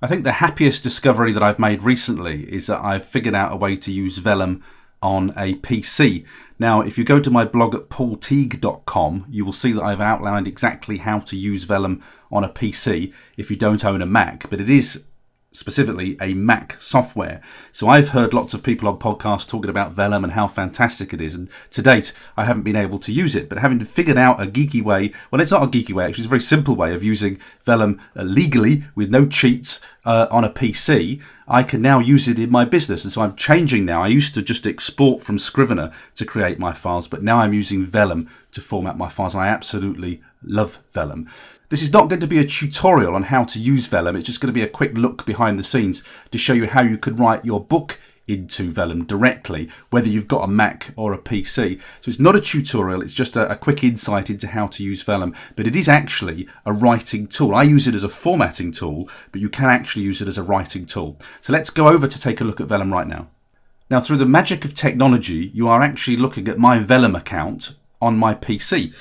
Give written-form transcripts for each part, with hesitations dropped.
I think the happiest discovery that I've made recently is that I've figured out a way to use Vellum on a PC. Now, if you go to my blog at paulteague.com, you will see that I've outlined exactly how to use Vellum on a PC if you don't own a Mac, but it is specifically a Mac software. So I've heard lots of people on podcasts talking about Vellum and how fantastic it is, and to date I haven't been able to use it, but having figured out a geeky way, well, it's not a geeky way actually, it's a very simple way of using Vellum legally with no cheats on a PC, I can now use it in my business. And so I'm changing now. I used to just export from Scrivener to create my files, but now I'm using Vellum to format my files. I absolutely love Vellum. This is not going to be a tutorial on how to use Vellum. It's just going to be a quick look behind the scenes to show you how you could write your book into Vellum directly, whether you've got a Mac or a PC. So it's not a tutorial, it's just a quick insight into how to use Vellum, but it is actually a writing tool. I use it as a formatting tool, but you can actually use it as a writing tool. So let's go over to take a look at Vellum right now. Now, through the magic of technology, you are actually looking at my Vellum account on my PC.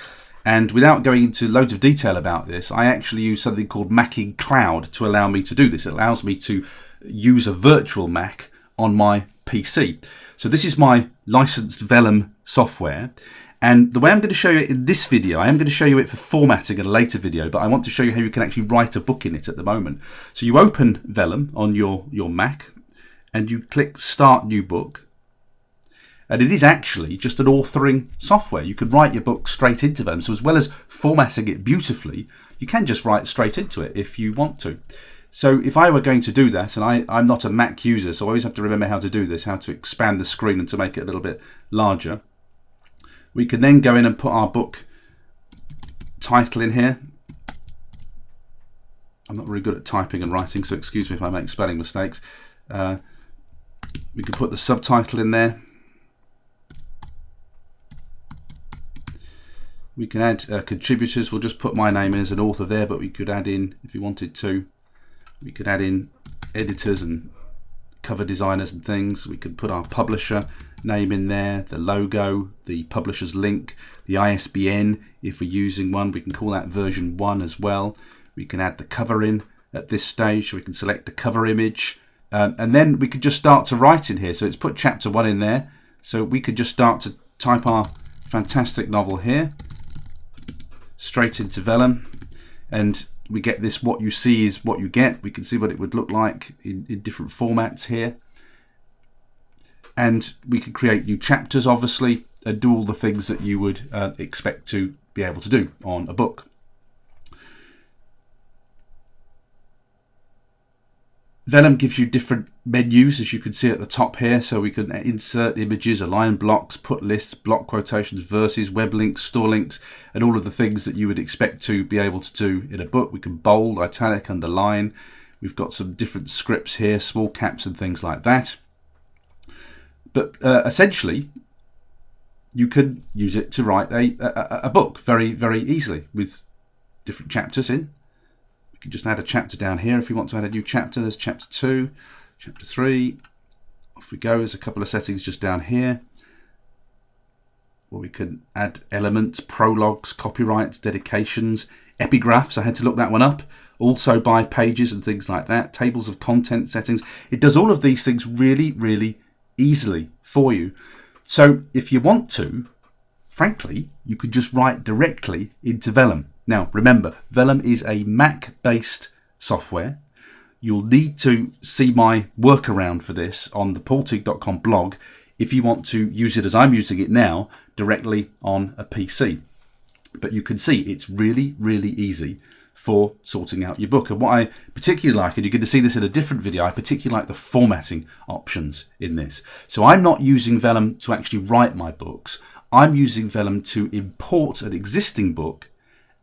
And without going into loads of detail about this, I actually use something called Mac in Cloud to allow me to do this. It allows me to use a virtual Mac on my PC. So this is my licensed Vellum software. And the way I'm going to show you it in this video, I am going to show you it for formatting in a later video, but I want to show you how you can actually write a book in it at the moment. So you open Vellum on your Mac and you click Start New Book. And it is actually just an authoring software. You could write your book straight into Vellum. So as well as formatting it beautifully, you can just write straight into it if you want to. So if I were going to do that, and I'm not a Mac user, so I always have to remember how to do this, how to expand the screen and to make it a little bit larger. We can then go in and put our book title in here. I'm not very good at typing and writing, so excuse me if I make spelling mistakes. We could put the subtitle in there. We can add contributors. We'll just put my name in as an author there, but we could add in, if we wanted to, we could add in editors and cover designers and things. We could put our publisher name in there, the logo, the publisher's link, the ISBN if we're using one. We can call that version 1 as well. We can add the cover in at this stage, so we can select the cover image. And then we could just start to write in here. So it's put chapter 1 in there. So we could just start to type our fantastic novel here straight into Vellum, and we get this, what you see is what you get. We can see what it would look like in different formats here, and we can create new chapters obviously and do all the things that you would expect to be able to do on a book. Vellum gives you different menus, as you can see at the top here, so we can insert images, align blocks, put lists, block quotations, verses, web links, store links, and all of the things that you would expect to be able to do in a book. We can bold, italic, underline. We've got some different scripts here, small caps and things like that. But essentially, you can use it to write a book very, very easily with different chapters in. We can just add a chapter down here if we want to add a new chapter. There's chapter 2, chapter 3. Off we go. There's a couple of settings just down here where we can add elements, prologues, copyrights, dedications, epigraphs. I had to look that one up. Also by pages and things like that. Tables of content settings. It does all of these things really, really easily for you. So if you want to, frankly, you could just write directly into Vellum. Now, remember, Vellum is a Mac-based software. You'll need to see my workaround for this on the paulteague.com blog if you want to use it as I'm using it now, directly on a PC. But you can see it's really, really easy for sorting out your book. And what I particularly like, and you're going to see this in a different video, I particularly like the formatting options in this. So I'm not using Vellum to actually write my books. I'm using Vellum to import an existing book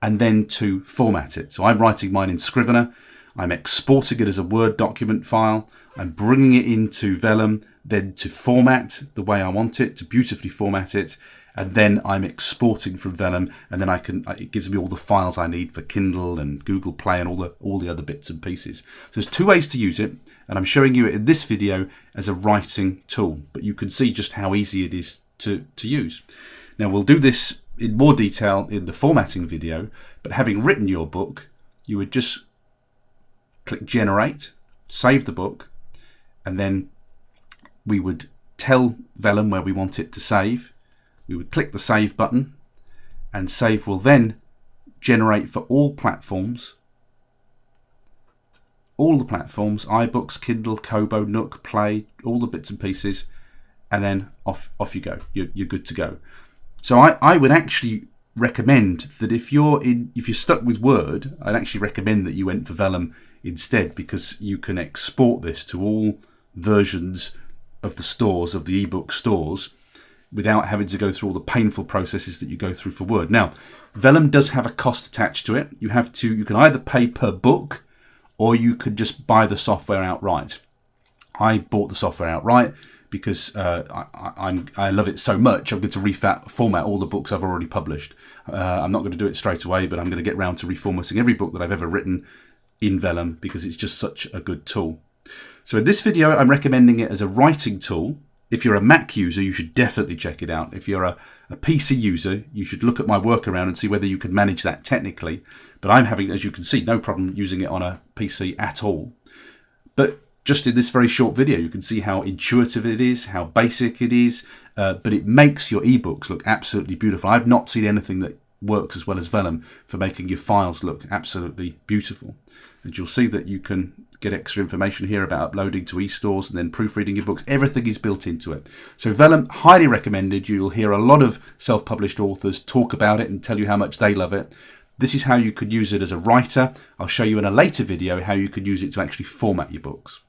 and then to format it. So I'm writing mine in Scrivener, I'm exporting it as a Word document file, I'm bringing it into Vellum, then to format the way I want it, to beautifully format it, and then I'm exporting from Vellum, and then it gives me all the files I need for Kindle and Google Play and all the other bits and pieces. So there's two ways to use it, and I'm showing you it in this video as a writing tool, but you can see just how easy it is to use. Now we'll do this in more detail in the formatting video, but having written your book, you would just click generate, save the book, and then we would tell Vellum where we want it to save. We would click the save button, and save will then generate for all platforms, all the platforms, iBooks, Kindle, Kobo, Nook, Play, all the bits and pieces, and then off you go. You're good to go. So I would actually recommend that if you're stuck with Word, I'd actually recommend that you went for Vellum instead, because you can export this to all versions of the stores, of the ebook stores, without having to go through all the painful processes that you go through for Word. Now, Vellum does have a cost attached to it. You can either pay per book, or you could just buy the software outright. I bought the software outright because I love it so much. I'm going to reformat all the books I've already published. I'm not going to do it straight away, but I'm going to get round to reformatting every book that I've ever written in Vellum, because it's just such a good tool. So in this video, I'm recommending it as a writing tool. If you're a Mac user, you should definitely check it out. If you're a PC user, you should look at my workaround and see whether you can manage that technically. But I'm having, as you can see, no problem using it on a PC at all. But just in this very short video, you can see how intuitive it is, how basic it is, but it makes your ebooks look absolutely beautiful. I've not seen anything that works as well as Vellum for making your files look absolutely beautiful. And you'll see that you can get extra information here about uploading to eStores and then proofreading your books. Everything is built into it. So Vellum, highly recommended. You'll hear a lot of self-published authors talk about it and tell you how much they love it. This is how you could use it as a writer. I'll show you in a later video how you could use it to actually format your books.